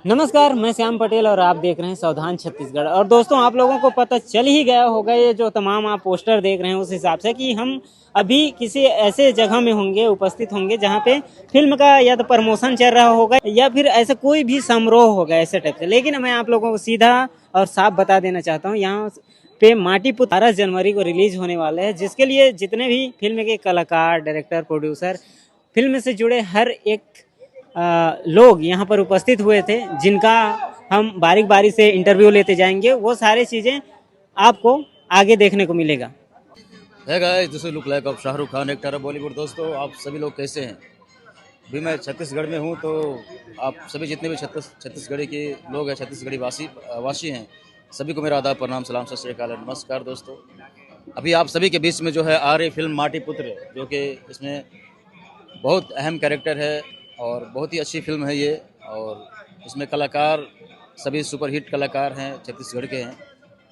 नमस्कार, मैं श्याम पटेल और आप देख रहे हैं सावधान छत्तीसगढ़। और दोस्तों, आप लोगों को पता चल ही गया होगा, ये जो तमाम आप पोस्टर देख रहे हैं उस हिसाब से, कि हम अभी किसी ऐसे जगह में होंगे, उपस्थित होंगे जहाँ पे फिल्म का या तो प्रमोशन चल रहा होगा या फिर ऐसा कोई भी समारोह होगा ऐसे टाइप से। लेकिन मैं आप लोगों को सीधा और साफ बता देना चाहता हूँ, यहाँ पे माटी पुत्र 12 जनवरी को रिलीज होने वाले हैं, जिसके लिए जितने भी फिल्म के कलाकार, डायरेक्टर, प्रोड्यूसर, फिल्म से जुड़े हर एक लोग यहाँ पर उपस्थित हुए थे, जिनका हम बारीक बारीक से इंटरव्यू लेते जाएंगे। वो सारी चीज़ें आपको आगे देखने को मिलेगा। है guys, this is look like of Shahrukh Khan, actor of Bollywood. दोस्तों, आप सभी लोग कैसे हैं? अभी मैं छत्तीसगढ़ में हूं, तो आप सभी जितने भी छत्तीसगढ़ी के लोग हैं, छत्तीसगढ़ी वासी हैं, सभी को मेरा आदाब, प्रणाम, सलाम, सत श्री अकाल, नमस्कार। दोस्तों, अभी आप सभी के बीच में जो है आ रही फिल्म माटी पुत्र, जो कि इसमें बहुत अहम कैरेक्टर है और बहुत ही अच्छी फिल्म है ये। और इसमें कलाकार सभी सुपरहिट कलाकार हैं, छत्तीसगढ़ के हैं।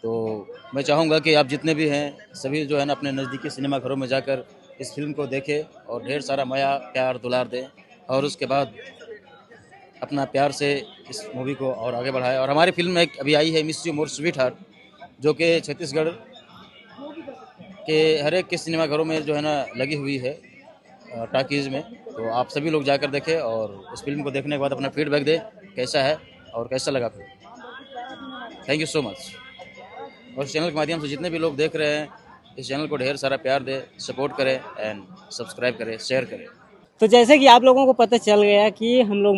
तो मैं चाहूँगा कि आप जितने भी हैं सभी जो है ना अपने नज़दीकी सिनेमा घरों में जाकर इस फिल्म को देखें और ढेर सारा माया प्यार दुलार दें, और उसके बाद अपना प्यार से इस मूवी को और आगे बढ़ाएं। और हमारी फिल्म में अभी आई है miss you more sweet heart, जो कि छत्तीसगढ़ के हर एक के सिनेमा घरों में जो है ना लगी हुई है, टाकीज़ में। तो आप सभी लोग जाकर देखें और इस फिल्म को देखने के बाद अपना फीडबैक दें, कैसा है और कैसा लगा film. Thank you so much. और इस चैनल के माध्यम से जितने भी लोग देख रहे हैं, इस चैनल को ढेर सारा प्यार दें, सपोर्ट करें एंड सब्सक्राइब करें, शेयर करें। तो जैसे कि आप लोगों को पता चल गया कि हम लोग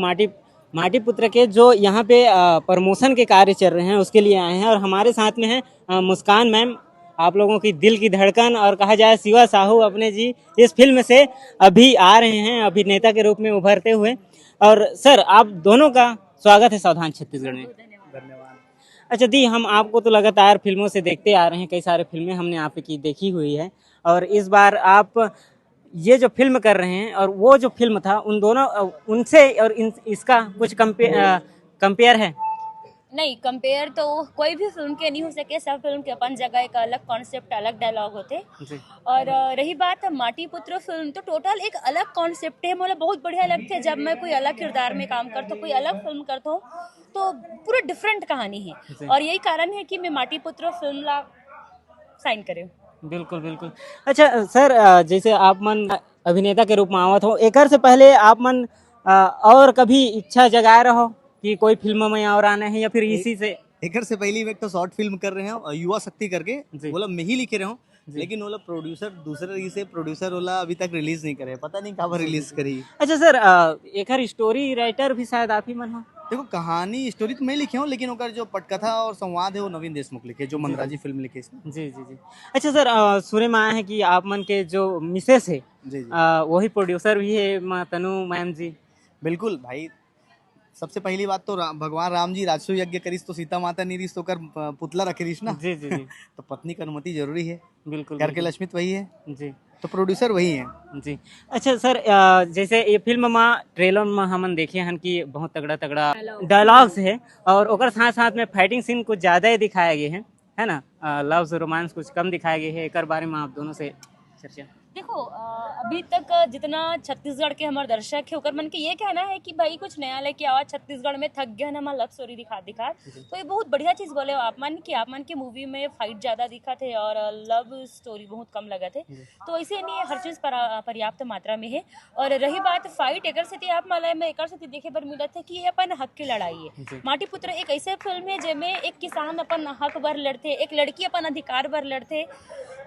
माटी पुत्र के जो यहाँ पे प्रमोशन के कार्य चल रहे हैं उसके लिए आए हैं, और हमारे साथ में है मुस्कान मैम, आप लोगों की दिल की धड़कन, और कहा जाए शिवा साहू अपने जी इस फिल्म से अभी आ रहे हैं अभिनेता के रूप में उभरते हुए। और सर, आप दोनों का स्वागत है सावधान छत्तीसगढ़ में। धन्यवाद। अच्छा दी, हम आपको तो लगातार फिल्मों से देखते आ रहे हैं, कई सारे फिल्में हमने आपकी देखी हुई है, और इस बार आप ये जो फिल्म कर रहे हैं और वो जो फिल्म था, उन दोनों उनसे और इसका कुछ कंपेयर है? नहीं, कंपेयर तो कोई भी फिल्म के नहीं हो सके। सब फिल्म के अपन जगह एक अलग कॉन्सेप्ट, अलग डायलॉग होते। और रही बात माटी पुत्र फिल्म, तो टोटल एक अलग कॉन्सेप्ट है। मतलब बहुत बढ़िया लगते हैं जब मैं कोई अलग किरदार में काम करता हूँ, कोई अलग फिल्म करता हूँ, तो पूरा डिफरेंट कहानी है। और यही कारण है कि मैं माटी पुत्र फिल्म ला साइन करे। बिल्कुल बिल्कुल। अच्छा सर, जैसे आप मन अभिनेता के रूप में आवत हो, एकर से पहले आप मन और कभी इच्छा जगाए रहो कि कोई फिल्म में और आना है, या फिर इसी से? एकर से पहली एक तो शॉर्ट फिल्म कर रहे हैं युवा शक्ति करके, बोला मैं ही लिखे रहे हूँ, लेकिन बोला प्रोड्यूसर दूसरे से प्रोड्यूसर बोला अभी तक रिलीज नहीं करे, पता नहीं कब रिलीज करी। अच्छा सर, एकर स्टोरी राइटर भी शायद आप ही मन हो? देखो, कहानी स्टोरी तो मैं लिखे हूँ, लेकिन ओकर जो पटकथा और संवाद है वो नवीन देशमुख लिखे, जो मंदराजी फिल्म लिखे इसमें। जी जी जी। अच्छा सर, सुने में आया है कि आप मन के जो मिसेस है, जी जी, वही प्रोड्यूसर भी है, तनु मैम जी। बिल्कुल भाई। सबसे पहली बात तो भगवान राम जी राजसू यज्ञ करिस तो सीता माता निरिस तो कर पुतला रखिस ना। जी जी जी। तो पत्नी की अनुमति जरूरी है। बिल्कुल घर के बिल्कुल। लक्ष्मी तो वही है, जी तो प्रोड्यूसर वही है। जी। अच्छा सर, जैसे ये फिल्म में ट्रेलर में हमन देखे हन कि बहुत तगड़ा तगड़ा डायलॉग्स है, और ओकर साथ साथ में फाइटिंग सीन कुछ ज़्यादा ही दिखाए गए हैं, है ना? लव रोमांस कुछ कम दिखाए गए हैं। एकर बारे में आप दोनों से चर्चा। देखो, अभी तक जितना छत्तीसगढ़ के हमारे दर्शक है, ओकर मन के ये कहना है कि भाई कुछ नया लेके आवा, छत्तीसगढ़ में थक गया ना लव स्टोरी दिखा तो ये बहुत बढ़िया चीज़ बोले आप मन कि आप मन की मूवी में फाइट ज़्यादा दिखा थे और लव स्टोरी बहुत कम लगा थे। तो इसे नहीं, हर चीज़ पर्याप्त मात्रा में है। और रही बात फाइट, एकर से आप मलय में एकर से देखे पर मिला था कि ये अपन हक की लड़ाई है। माटी पुत्र एक ऐसे फिल्म है जिसमें एक किसान अपन हक बर लड़ते, एक लड़की अपन अधिकार बर लड़ते।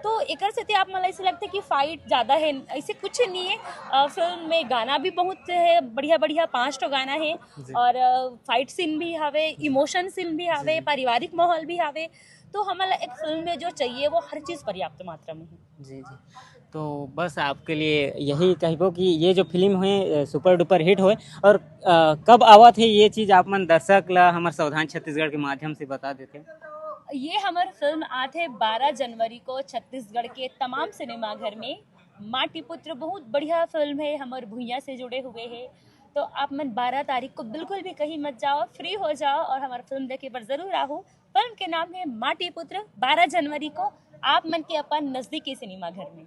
तो एकर से आप मला ऐसे लगता है कि फाइट ज़्यादा है, ऐसे कुछ नहीं है। फिल्म में गाना भी बहुत है, बढ़िया बढ़िया 5 तो गाना है, और फाइट सीन भी हवे, इमोशन सीन भी हवे, पारिवारिक माहौल भी हवे। तो हमारा एक फिल्म में जो चाहिए वो हर चीज़ पर्याप्त मात्रा में है। जी जी। तो बस आपके लिए यही कहबो कि ये जो फिल्म है सुपर डुपर हिट होए, और कब आवत है ये चीज़ आप मन दर्शक ला हमारे सावधान छत्तीसगढ़ के माध्यम से बता देते। ये हमारी फिल्म आते 12 जनवरी को छत्तीसगढ़ के तमाम सिनेमाघर में। माटी पुत्र बहुत बढ़िया फिल्म है, हमारे भूइयाँ से जुड़े हुए हैं। तो आप मन 12 तारीख को बिल्कुल भी कहीं मत जाओ, फ्री हो जाओ और हमारा फिल्म देखे पर जरूर आओ। फिल्म के नाम है माटी पुत्र, 12 जनवरी को आप मन के अपन नज़दीकी सिनेमाघर में।